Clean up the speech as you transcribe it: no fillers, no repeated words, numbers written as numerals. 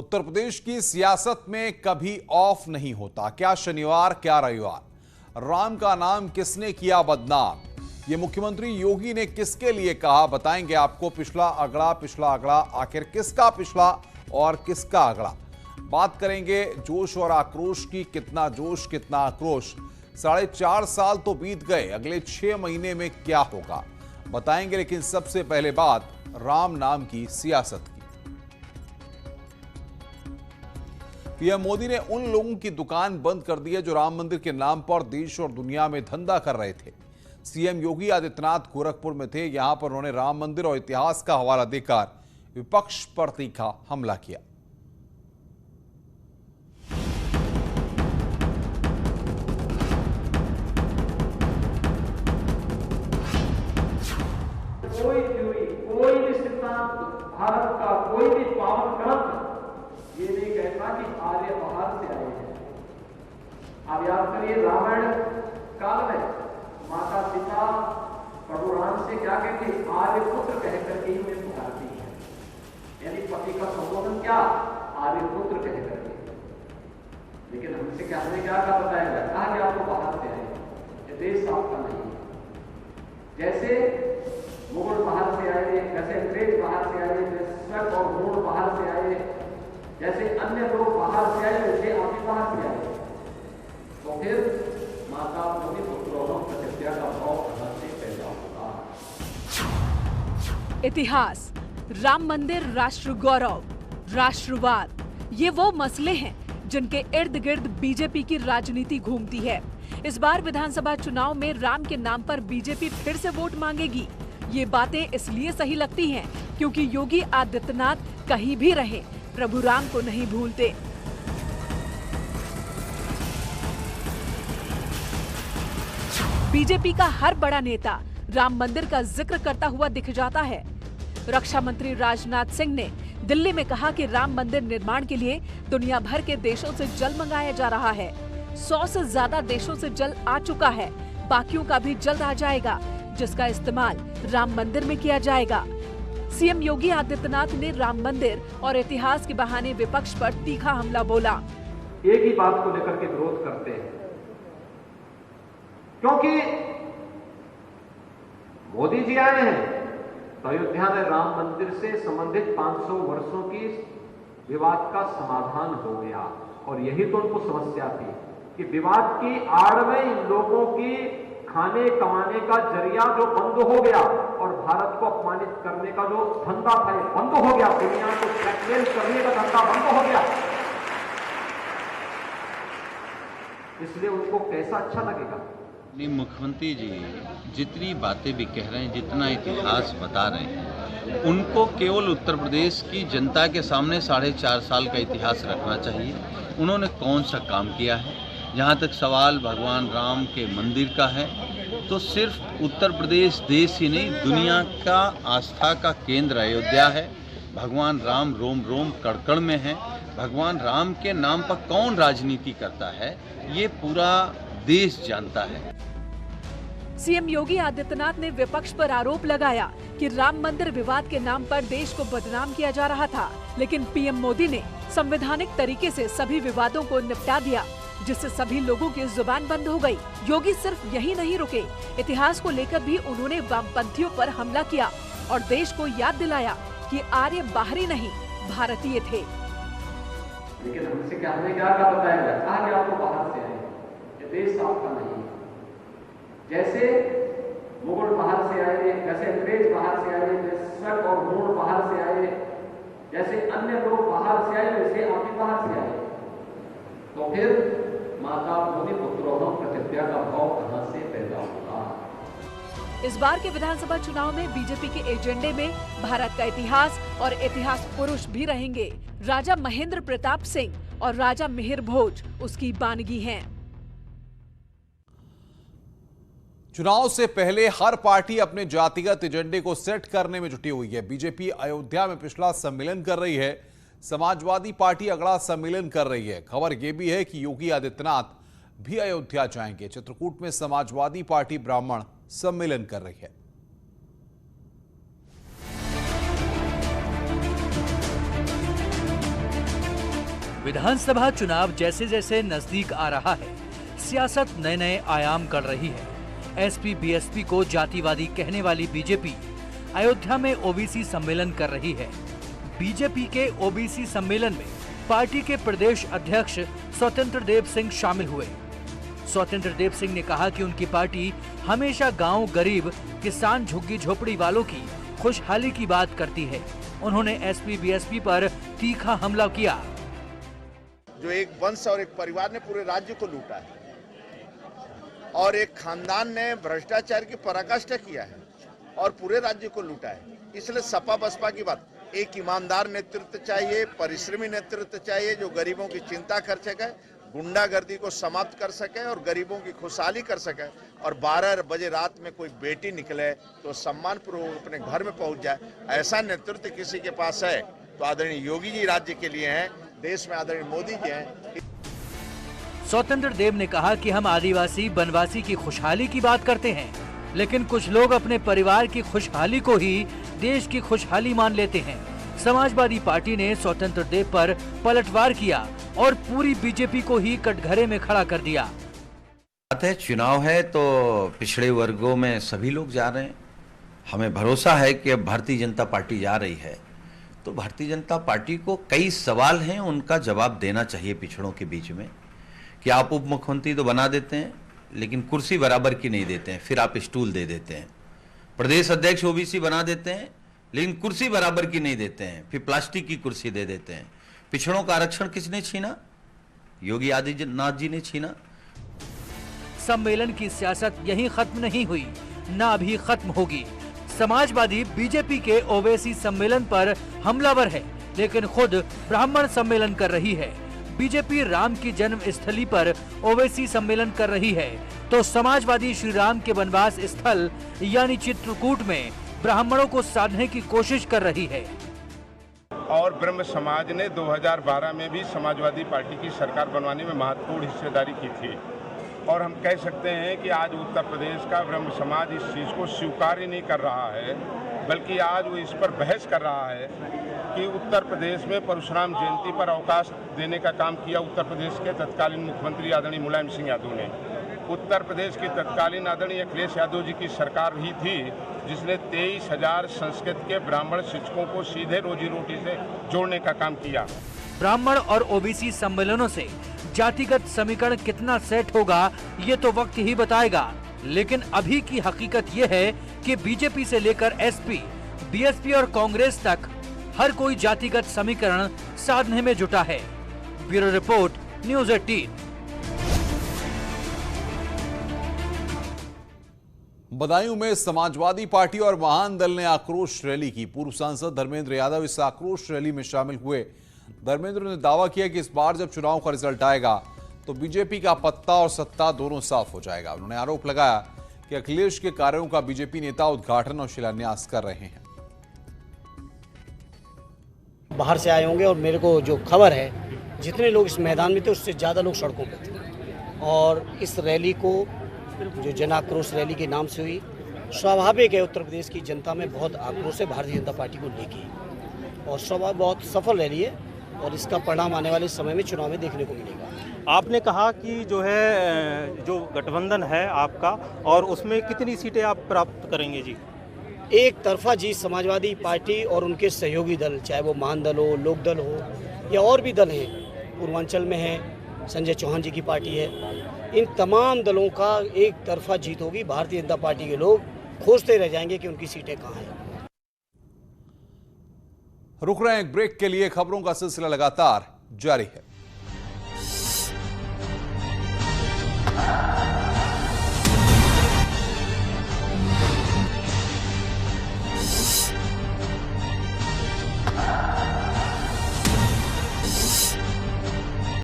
उत्तर प्रदेश की सियासत में कभी ऑफ नहीं होता। क्या शनिवार क्या रविवार, राम का नाम किसने किया बदनाम, ये मुख्यमंत्री योगी ने किसके लिए कहा, बताएंगे आपको। पिछला अगड़ा, आखिर किसका पिछला और किसका अगड़ा। बात करेंगे जोश और आक्रोश की। कितना जोश कितना आक्रोश। 4.5 साल तो बीत गए, अगले 6 महीने में क्या होगा बताएंगे। लेकिन सबसे पहले बात राम नाम की सियासत की। पीएम मोदी ने उन लोगों की दुकान बंद कर दी है जो राम मंदिर के नाम पर देश और दुनिया में धंधा कर रहे थे। सीएम योगी आदित्यनाथ गोरखपुर में थे। यहां पर उन्होंने राम मंदिर और इतिहास का हवाला देकर विपक्ष पर तीखा हमला किया। कोई भी सिद्धांत, भारत का कोई भी पावन ग्रंथ ये नहीं कहता कि आर्य बाहर से आए हैं। आप याद करिए, रामायण काल में माता सीता परशुराम से क्या कहती, आर्य पुत्र कह करके ही उन्हें पुकारती है। यानी पति का संबोधन क्या, आर्य पुत्र कह करके। लेकिन हमसे क्या, हमने क्या कहा बताया गया, कहा कि आपको बाहर से आए, ये देश आपका नहीं है। जैसे मुगल बाहर से आए, जैसे अंग्रेज बाहर से आए, जैसे शक और मूल बाहर से आए, जैसे अन्य लोग बाहर से आए, वैसे आप भी बाहर से आए। तो फिर माता मुनि पुत्रों प्रतिज्ञा का भाव कहां से पैदा होगा। इतिहास, राम मंदिर, राष्ट्र गौरव, राष्ट्रवाद, ये वो मसले हैं जिनके इर्द गिर्द बीजेपी की राजनीति घूमती है। इस बार विधानसभा चुनाव में राम के नाम पर बीजेपी फिर से वोट मांगेगी। ये बातें इसलिए सही लगती हैं क्योंकि योगी आदित्यनाथ कहीं भी रहे प्रभु राम को नहीं भूलते। बीजेपी का हर बड़ा नेता राम मंदिर का जिक्र करता हुआ दिख जाता है। रक्षा मंत्री राजनाथ सिंह ने दिल्ली में कहा कि राम मंदिर निर्माण के लिए दुनिया भर के देशों से जल मंगाया जा रहा है। 100 से ज्यादा देशों से जल आ चुका है, बाकियों का भी जल्द आ जाएगा, जिसका इस्तेमाल राम मंदिर में किया जाएगा। सीएम योगी आदित्यनाथ ने राम मंदिर और इतिहास के बहाने विपक्ष पर तीखा हमला बोला। एक ही बात को लेकर के विरोध करते हैं, क्योंकि मोदी जी आए हैं तो अयोध्या में राम मंदिर से संबंधित 500 वर्षों की विवाद का समाधान हो गया। और यही तो उनको समस्या थी कि विवाद की आड़ में इन लोगों की खाने कमाने का जरिया जो बंद हो गया और भारत को अपमानित करने का जो धंधा था बंद हो गया, दुनिया को ब्लैकमेल करने का धंधा बंद हो गया। इसलिए उनको कैसा अच्छा लगेगा। नहीं, मुख्यमंत्री जी जितनी बातें भी कह रहे हैं, जितना इतिहास बता रहे हैं, उनको केवल उत्तर प्रदेश की जनता के सामने 4.5 साल का इतिहास रखना चाहिए। उन्होंने कौन सा काम किया है। जहाँ तक सवाल भगवान राम के मंदिर का है, तो सिर्फ उत्तर प्रदेश देश ही नहीं, दुनिया का आस्था का केंद्र अयोध्या है। भगवान राम रोम रोम कड़कड़ में है। भगवान राम के नाम पर कौन राजनीति करता है, ये पूरा देश जानता है। सीएम योगी आदित्यनाथ ने विपक्ष पर आरोप लगाया कि राम मंदिर विवाद के नाम पर देश को बदनाम किया जा रहा था, लेकिन पीएम मोदी ने संवैधानिक तरीके से सभी विवादों को निपटा दिया, जिससे सभी लोगों की जुबान बंद हो गई। योगी सिर्फ यही नहीं रुके, इतिहास को लेकर भी उन्होंने वामपंथियों पर हमला किया और देश को याद दिलाया कि आर्य बाहरी नहीं भारतीय थे। लेकिन हमसे क्या, हमने क्या कहा बताया गया, कहा कि आपको बाहर से आए, ये देश आपका नहीं है। जैसे मुगल बाहर से आए, जैसे अंग्रेज बाहर से आए, जैसे शक और मूल बाहर से आए, जैसे अन्य लोग बाहर से आए, वैसे आप भी बाहर से आए। तो फिर माता मुनि पुत्रों प्रतिज्ञा का भाव कहां से पैदा होगा। इस बार के विधानसभा चुनाव में बीजेपी के एजेंडे में भारत का इतिहास और इतिहास पुरुष भी रहेंगे। राजा महेंद्र प्रताप सिंह और राजा मिहिर भोज उसकी बानगी हैं। चुनाव से पहले हर पार्टी अपने जातिगत एजेंडे को सेट करने में जुटी हुई है। बीजेपी अयोध्या में पिछला सम्मेलन कर रही है, समाजवादी पार्टी अगला सम्मेलन कर रही है। खबर यह भी है कि योगी आदित्यनाथ भी अयोध्या जाएंगे। चित्रकूट में समाजवादी पार्टी ब्राह्मण सम्मेलन कर रही है। विधानसभा चुनाव जैसे जैसे नजदीक आ रहा है, सियासत नए नए आयाम कर रही है। एसपी बीएसपी को जातिवादी कहने वाली बीजेपी अयोध्या में ओबीसी सम्मेलन कर रही है। बीजेपी के ओबीसी सम्मेलन में पार्टी के प्रदेश अध्यक्ष स्वतंत्र देव सिंह शामिल हुए। स्वतंत्र देव सिंह ने कहा कि उनकी पार्टी हमेशा गांव, गरीब, किसान, झुग्गी झोपड़ी वालों की खुशहाली की बात करती है। उन्होंने एसपी बीएसपी पर तीखा हमला किया। जो एक वंश और एक परिवार ने पूरे राज्य को लूटा है और एक खानदान ने भ्रष्टाचार की पराकाष्ठा किया है और पूरे राज्य को लूटा है। इसलिए सपा बसपा की बात, एक ईमानदार नेतृत्व चाहिए, परिश्रमी नेतृत्व चाहिए जो गरीबों की चिंता कर सके, गुंडागर्दी को समाप्त कर सके और गरीबों की खुशहाली कर सके। और 12 बजे रात में कोई बेटी निकले तो सम्मानपूर्वक अपने घर में पहुंच जाए, ऐसा नेतृत्व किसी के पास है तो आदरणीय योगी जी राज्य के लिए हैं, देश में आदरणीय मोदी जी हैं। स्वतंत्र देव ने कहा कि हम आदिवासी वनवासी की खुशहाली की बात करते हैं, लेकिन कुछ लोग अपने परिवार की खुशहाली को ही देश की खुशहाली मान लेते हैं। समाजवादी पार्टी ने स्वतंत्र देव पर पलटवार किया और पूरी बीजेपी को ही कटघरे में खड़ा कर दिया। बात है, चुनाव है तो पिछड़े वर्गों में सभी लोग जा रहे हैं। हमें भरोसा है कि अब भारतीय जनता पार्टी जा रही है तो भारतीय जनता पार्टी को कई सवाल हैं, उनका जवाब देना चाहिए पिछड़ों के बीच में। कि आप उप मुख्यमंत्री तो बना देते हैं लेकिन कुर्सी बराबर की नहीं देते हैं, फिर आप स्टूल दे देते हैं। प्रदेश अध्यक्ष ओबीसी बना देते हैं लेकिन कुर्सी बराबर की नहीं देते हैं, फिर प्लास्टिक की कुर्सी दे देते हैं। पिछड़ों का आरक्षण किसने छीना? योगी आदित्यनाथ जी ने छीना। सम्मेलन की सियासत यहीं खत्म नहीं हुई, ना अभी खत्म होगी। समाजवादी बीजेपी के ओवैसी सम्मेलन पर हमलावर है, लेकिन खुद ब्राह्मण सम्मेलन कर रही है। बीजेपी राम की जन्म स्थली पर ओवैसी सम्मेलन कर रही है, तो समाजवादी श्री राम के वनवास स्थल यानी चित्रकूट में ब्राह्मणों को साधने की कोशिश कर रही है। और ब्रह्म समाज ने 2012 में भी समाजवादी पार्टी की सरकार बनवाने में महत्वपूर्ण हिस्सेदारी की थी। और हम कह सकते हैं कि आज उत्तर प्रदेश का ब्रह्म समाज इस चीज़ को स्वीकार ही नहीं कर रहा है, बल्कि आज वो इस पर बहस कर रहा है कि उत्तर प्रदेश में परशुराम जयंती पर अवकाश देने का काम किया उत्तर प्रदेश के तत्कालीन मुख्यमंत्री आदरणीय मुलायम सिंह यादव ने। उत्तर प्रदेश की तत्कालीन आदरणीय अखिलेश यादव जी की सरकार ही थी जिसने 23,000 संस्कृत के ब्राह्मण शिक्षकों को सीधे रोजी रोटी से जोड़ने का काम किया। ब्राह्मण और ओबीसी सम्मेलनों से जातिगत समीकरण कितना सेट होगा ये तो वक्त ही बताएगा, लेकिन अभी की हकीकत ये है कि बीजेपी से लेकर एसपी, बीएसपी और कांग्रेस तक हर कोई जातिगत समीकरण साधने में जुटा है। Bureau report, news 18। बदायूं में समाजवादी पार्टी और महान दल ने आक्रोश रैली की। पूर्व सांसद धर्मेंद्र यादव इस आक्रोश रैली में शामिल हुए। धर्मेंद्र ने दावा किया कि इस बार जब चुनाव का रिजल्ट आएगा तो बीजेपी का पत्ता और सत्ता दोनों साफ हो जाएगा। उन्होंने आरोप लगाया कि अखिलेश के कार्यों का बीजेपी नेता उद्घाटन और शिलान्यास कर रहे हैं। बाहर से आए होंगे और मेरे को जो खबर है जितने लोग इस मैदान में थे उससे ज़्यादा लोग सड़कों पर थे। और इस रैली को जो जन आक्रोश रैली के नाम से हुई, स्वाभाविक है उत्तर प्रदेश की जनता में बहुत आक्रोश है भारतीय जनता पार्टी को लेके, और स्वाभाविक बहुत सफल रैली है और इसका परिणाम आने वाले समय में चुनाव में देखने को मिलेगा। आपने कहा कि जो है जो गठबंधन है आपका, और उसमें कितनी सीटें आप प्राप्त करेंगे जी? एक तरफा जीत समाजवादी पार्टी और उनके सहयोगी दल, चाहे वो महान दल हो, लोक दल हो या और भी दल हैं, पूर्वांचल में है संजय चौहान जी की पार्टी है, इन तमाम दलों का एक तरफा जीत होगी। भारतीय जनता पार्टी के लोग खोजते रह जाएंगे कि उनकी सीटें कहाँ हैं। रुक रहे हैं एक ब्रेक के लिए। खबरों का सिलसिला लगातार जारी है।